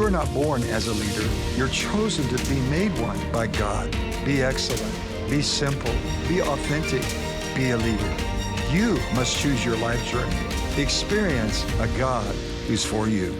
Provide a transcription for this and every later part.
You are not born as a leader. You're chosen to be made one by God. Be excellent. Be simple. Be authentic. Be a leader. You must choose your life journey. Experience a God who's for you.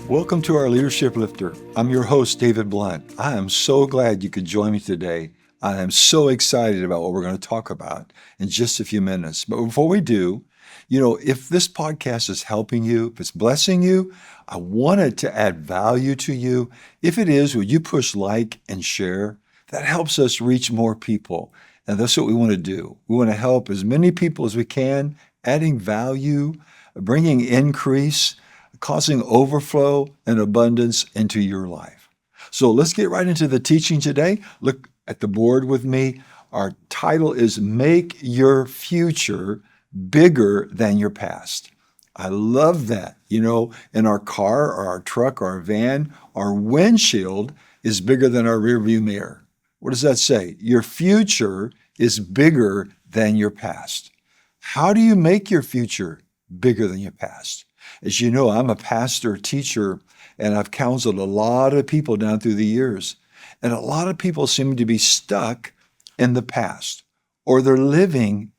Welcome to our Leadership Lifter. I'm your host, David Blunt. I am so glad you could join me today. I am so excited about what we're going to talk about in just a few minutes. But before we do, if this podcast is helping you, if it's blessing you, I want it to add value to you. If it is, would you push like and share? That helps us reach more people. And that's what we want to do. We want to help as many people as we can, adding value, bringing increase, causing overflow and abundance into your life. So let's get right into the teaching today. Look at the board with me. Our title is Make Your Future Bigger Than Your Past. I love that. In our car or our truck or our van, our windshield is bigger than our rearview mirror. What does that say? Your future is bigger than your past. How do you make your future bigger than your past? As you know, I'm a pastor, teacher, and I've counseled a lot of people down through the years. And a lot of people seem to be stuck in the past, or they're living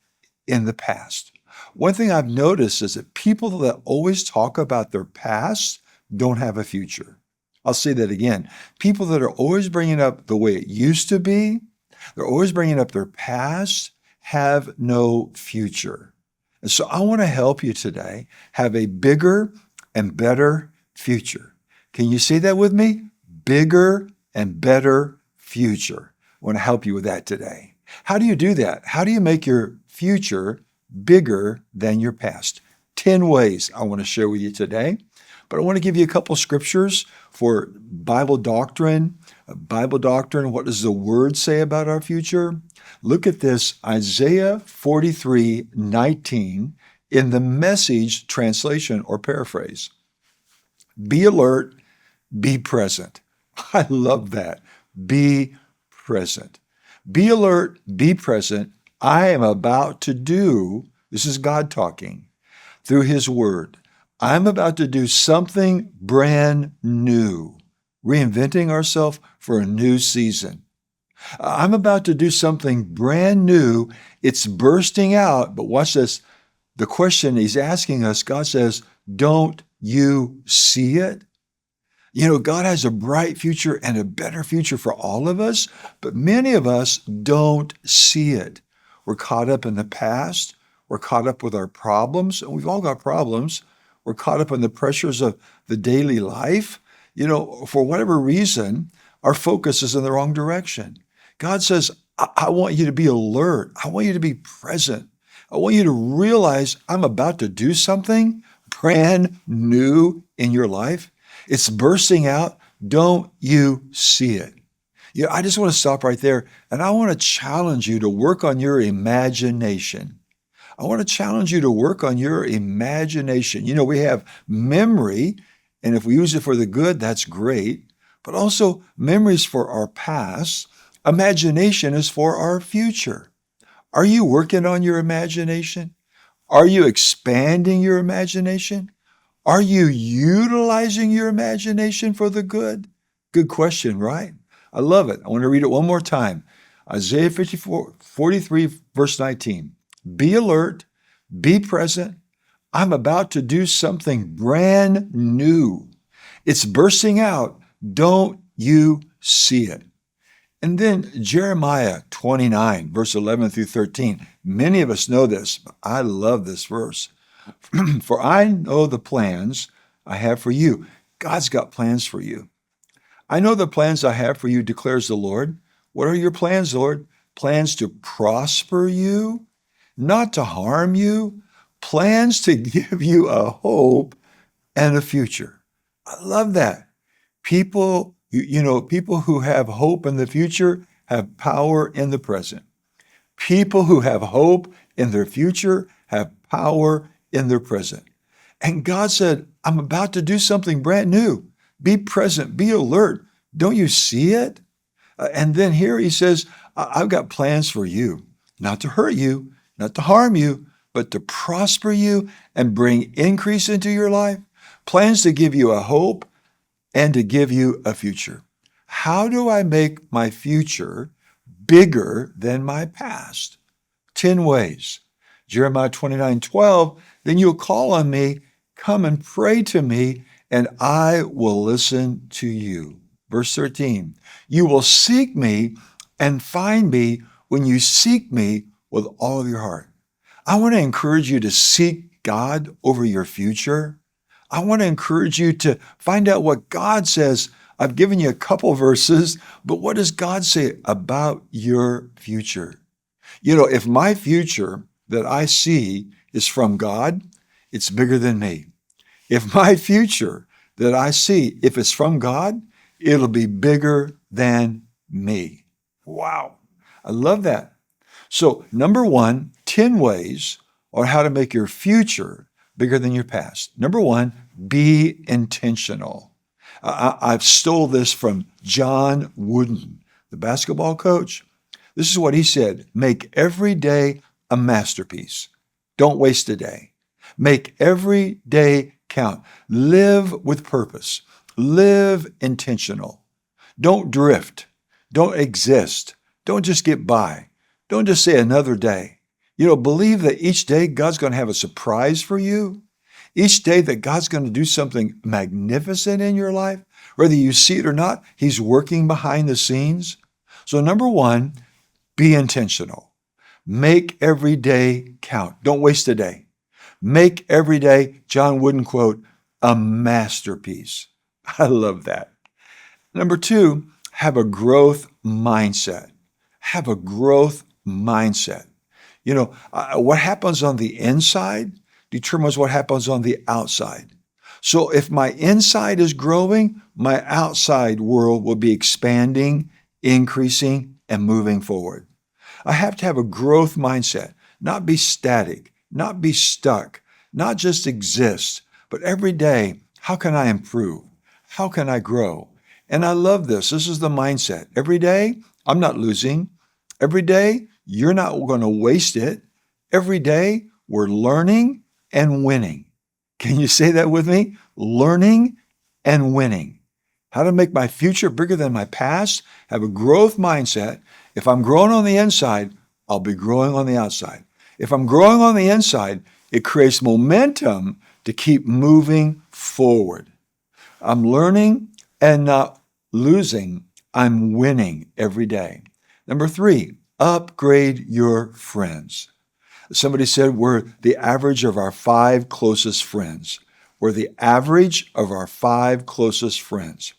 in the past. One thing I've noticed is that people that always talk about their past don't have a future. I'll say that again. People that are always bringing up the way it used to be, they're always bringing up their past, have no future. And so I want to help you today have a bigger and better future. Can you say that with me? Bigger and better future. I want to help you with that today. How do you do that? How do you make your future bigger than your past? 10 ways I want to share with you today. But I want to give you a couple scriptures for Bible doctrine. What does the Word say about our future? Look at this, Isaiah 43:19 in the Message translation or paraphrase. Be alert, be present. I love that. Be present. Be alert, be present. I am about to do, this is God talking through His Word. I'm about to do something brand new, reinventing ourselves for a new season. I'm about to do something brand new. It's bursting out, but watch this. The question He's asking us, God says, don't you see it? God has a bright future and a better future for all of us, but many of us don't see it. We're caught up in the past. We're caught up with our problems, and we've all got problems. We're caught up in the pressures of the daily life. For whatever reason, our focus is in the wrong direction. God says, I want you to be alert. I want you to be present. I want you to realize I'm about to do something brand new in your life. It's bursting out. Don't you see it? I just want to stop right there, and I want to challenge you to work on your imagination. I want to challenge you to work on your imagination. We have memory, and if we use it for the good, that's great, but also memories for our past. Imagination is for our future. Are you working on your imagination? Are you expanding your imagination? Are you utilizing your imagination for the good? Good question, right? I love it. I want to read it one more time. Isaiah 43, verse 19. Be alert, be present. I'm about to do something brand new. It's bursting out. Don't you see it? And then Jeremiah 29, verse 11 through 13. Many of us know this, but I love this verse. For I know the plans I have for you. God's got plans for you. I know the plans I have for you, declares the Lord. What are your plans, Lord? Plans to prosper you, not to harm you, plans to give you a hope and a future. I love that. People, people who have hope in the future have power in the present. People who have hope in their future have power in their present. And God said, I'm about to do something brand new. Be present, be alert. Don't you see it? And then here He says, I've got plans for you, not to hurt you, not to harm you, but to prosper you and bring increase into your life. Plans to give you a hope and to give you a future. How do I make my future bigger than my past? 10 ways. Jeremiah 29:12, then you'll call on me, come and pray to me, and I will listen to you. Verse 13, you will seek me and find me when you seek me with all of your heart. I want to encourage you to seek God over your future. I want to encourage you to find out what God says. I've given you a couple verses, but what does God say about your future? You know, if my future that I see is from God, it's bigger than me. If my future that I see, if it's from God, it'll be bigger than me. Wow. I love that. So, number one, 10 ways on how to make your future bigger than your past. Number one, be intentional. I've stole this from John Wooden, the basketball coach. This is what he said: make every day a masterpiece. Don't waste a day. Make every day count. Live with purpose. Live intentional. Don't drift. Don't exist. Don't just get by. Don't just say another day. You know, believe that each day God's going to have a surprise for you. Each day that God's going to do something magnificent in your life. Whether you see it or not, He's working behind the scenes. So number one, be intentional. Make every day count. Don't waste a day. Make every day, John Wooden quote, a masterpiece. I love that. Number two, have a growth mindset. Have a growth mindset. You know, what happens on the inside determines what happens on the outside. So if my inside is growing, my outside world will be expanding, increasing, and moving forward. I have to have a growth mindset, not be static, not be stuck, not just exist, but every day, how can I improve? How can I grow? And I love this. This is the mindset. Every day, I'm not losing. Every day, you're not going to waste it. Every day, we're learning and winning. Can you say that with me? Learning and winning. How to make my future bigger than my past? Have a growth mindset. If I'm growing on the inside, I'll be growing on the outside. If I'm growing on the inside, it creates momentum to keep moving forward. I'm learning and not losing. I'm winning every day. Number three, upgrade your friends. Somebody said we're the average of our 5 closest friends. We're the average of our 5 closest friends.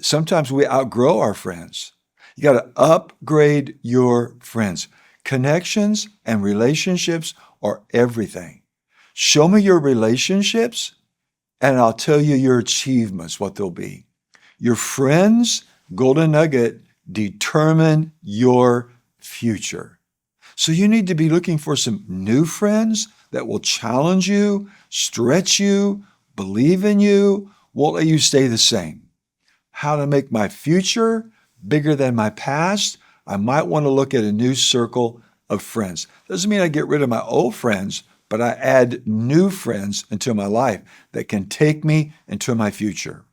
Sometimes we outgrow our friends. You got to upgrade your friends. Connections and relationships are everything. Show me your relationships, and I'll tell you your achievements, what they'll be. Your friends, golden nugget, determine your future. So you need to be looking for some new friends that will challenge you, stretch you, believe in you, won't let you stay the same. How to make my future bigger than my past? I might want to look at a new circle of friends. Doesn't mean I get rid of my old friends, but I add new friends into my life that can take me into my future.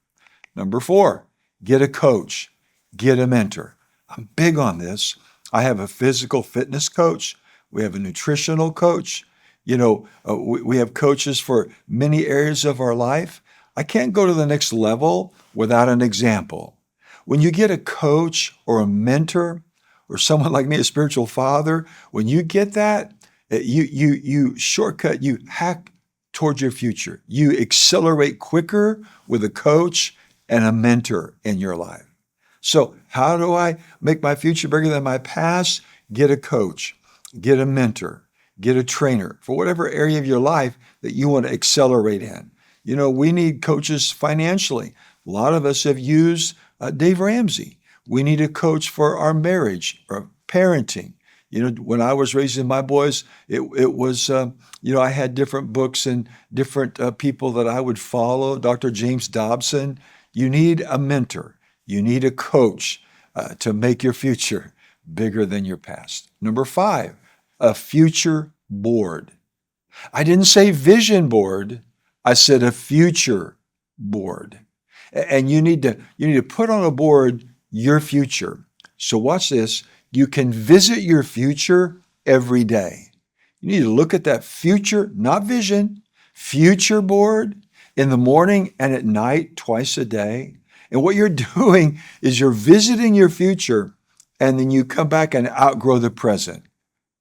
Number 4, get a coach, get a mentor. I'm big on this. I have a physical fitness coach. We have a nutritional coach. You know, we have coaches for many areas of our life. I can't go to the next level without an example. When you get a coach or a mentor or someone like me, a spiritual father, when you get that, you shortcut, you hack towards your future. You accelerate quicker with a coach and a mentor in your life. So how do I make my future bigger than my past? Get a coach, get a mentor, get a trainer for whatever area of your life that you want to accelerate in. You know, we need coaches financially. A lot of us have used Dave Ramsey. We need a coach for our marriage or parenting. You know, when I was raising my boys, it was, I had different books and different people that I would follow. Dr. James Dobson. You need a mentor. You need a coach to make your future bigger than your past. Number 5, a future board. I didn't say vision board. I said a future board. And you need to put on a board your future. So watch this. You can visit your future every day. You need to look at that future, not vision, future board in the morning and at night, twice a day. And what you're doing is you're visiting your future, and then you come back and outgrow the present.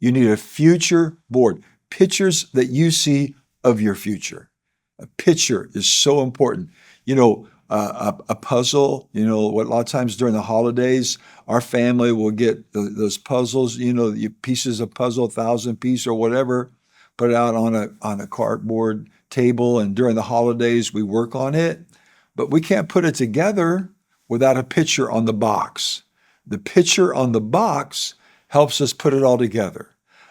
You need a future board, pictures that you see of your future. A picture is so important. A puzzle, what a lot of times during the holidays, our family will get those puzzles, pieces of puzzle, 1,000 piece or whatever, put it out on a cardboard table, and during the holidays we work on it. But we can't put it together without a picture on the box. The picture on the box helps us put it all together.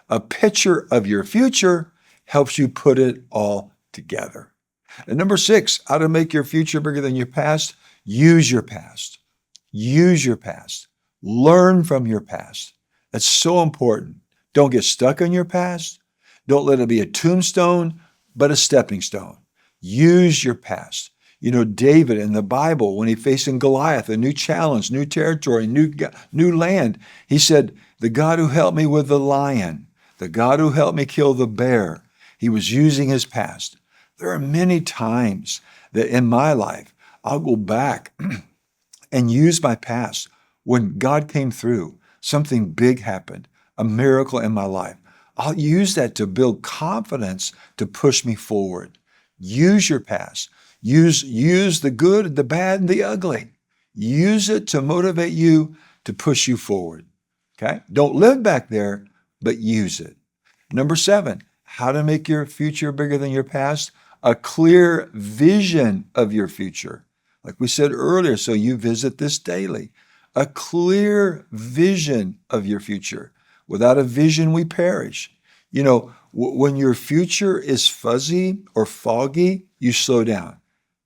A picture of your future helps you put it all together. And number 6, how to make your future bigger than your past. Use your past. Use your past. Learn from your past. That's so important. Don't get stuck on your past. Don't let it be a tombstone, but a stepping stone. Use your past. David in the Bible, when he facing Goliath, a new challenge, new territory, new land, he said, the God who helped me with the lion, the God who helped me kill the bear, he was using his past. There are many times that in my life, I'll go back and use my past. When God came through, something big happened, a miracle in my life. I'll use that to build confidence to push me forward. Use your past. Use the good, the bad, and the ugly. Use it to motivate you, to push you forward. Okay? Don't live back there, but use it. Number 7, how to make your future bigger than your past. A clear vision of your future. Like we said earlier, so you visit this daily. A clear vision of your future. Without a vision, we perish. When your future is fuzzy or foggy, you slow down.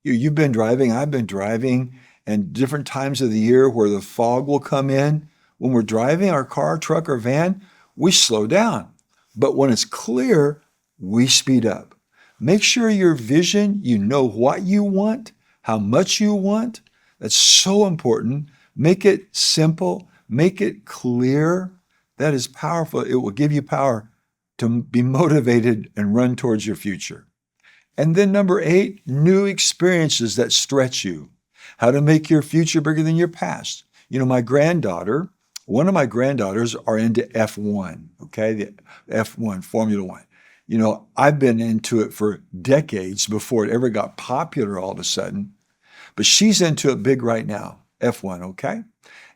You've been driving, I've been driving, and different times of the year where the fog will come in. When we're driving our car, truck, or van, we slow down. But when it's clear, we speed up. Make sure your vision, you know what you want, how much you want. That's so important. Make it simple. Make it clear. That is powerful. It will give you power to be motivated and run towards your future. And then number 8, new experiences that stretch you. How to make your future bigger than your past. One of my granddaughters are into F1, okay? The F1, Formula One. I've been into it for decades before it ever got popular all of a sudden. But she's into it big right now, F1, okay?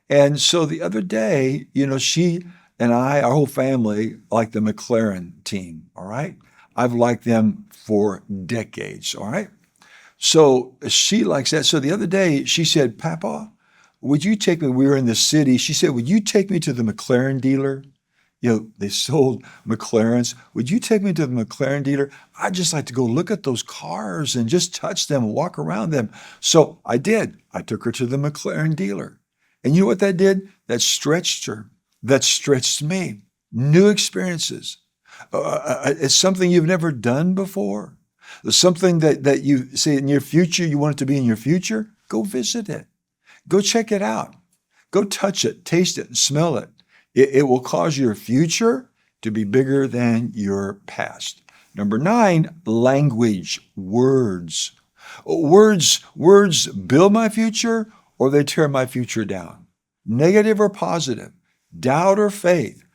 And so the other day, she and I, our whole family, like the McLaren team, all right? I've liked them for decades, all right? So she likes that. So the other day, she said, Papa, would you take me, we were in the city, she said, would you take me to the McLaren dealer? They sold McLarens. Would you take me to the McLaren dealer? I'd just like to go look at those cars and just touch them and walk around them. So I did. I took her to the McLaren dealer. And you know what that did? That stretched her. That stretched me. New experiences. It's something you've never done before. Something that you say in your future, you want it to be in your future. Go visit it. Go check it out. Go touch it, taste it, and smell it. It will cause your future to be bigger than your past. Number 9, language, words. Words build my future or they tear my future down. Negative or positive, doubt or faith.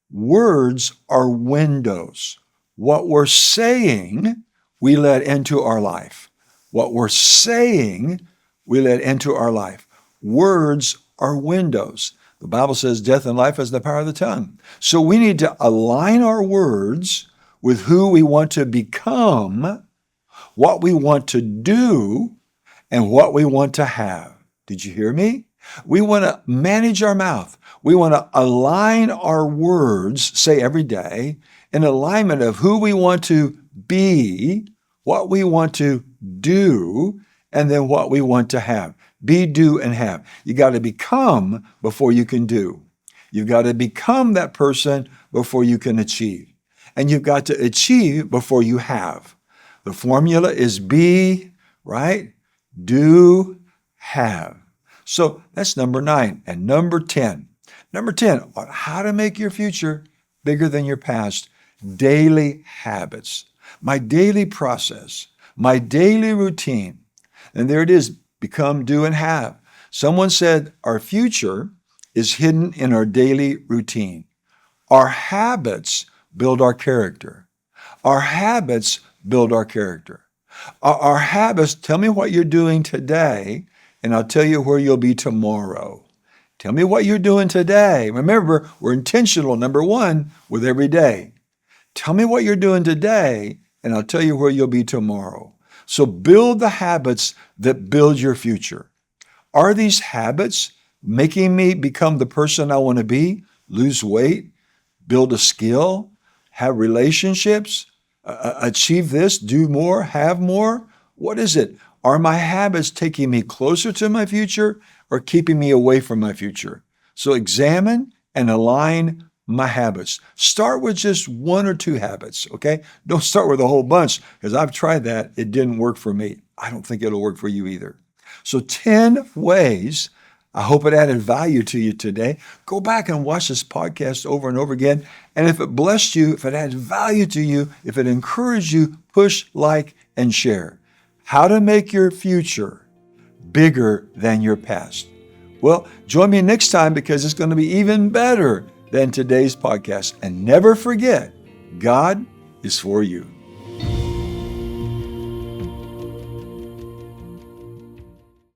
Words are windows. What we're saying, we let into our life. What we're saying, we let into our life. Words are windows. The Bible says death and life is the power of the tongue. So we need to align our words with who we want to become, what we want to do, and what we want to have. Did you hear me? We want to manage our mouth. We want to align our words, say every day, in alignment of who we want to be, what we want to do, and then what we want to have. Be, do, and have. You got to become before you can do. You've got to become that person before you can achieve. And you've got to achieve before you have. The formula is be, right? Do, have. So that's number 9. And number 10. Number 10, on how to make your future bigger than your past. Daily habits. My daily process. My daily routine. And there it is. Become, do, and have. Someone said our future is hidden in our daily routine. Our habits build our character. Our habits build our character. Our habits, tell me what you're doing today, and I'll tell you where you'll be tomorrow. Tell me what you're doing today. Remember, we're intentional, number 1, with every day. Tell me what you're doing today, and I'll tell you where you'll be tomorrow. So build the habits that build your future. Are these habits making me become the person I want to be? Lose weight, build a skill, have relationships, achieve this, do more, have more? What is it? Are my habits taking me closer to my future or keeping me away from my future? So examine and align my habits. Start with just 1 or 2 habits, okay? Don't start with a whole bunch, because I've tried that. It didn't work for me. I don't think it'll work for you either. So 10 ways. I hope it added value to you today. Go back and watch this podcast over and over again. And if it blessed you, if it added value to you, if it encouraged you, push, like, and share. How to make your future bigger than your past. Well, join me next time, because it's going to be even better than today's podcast. And never forget, God is for you.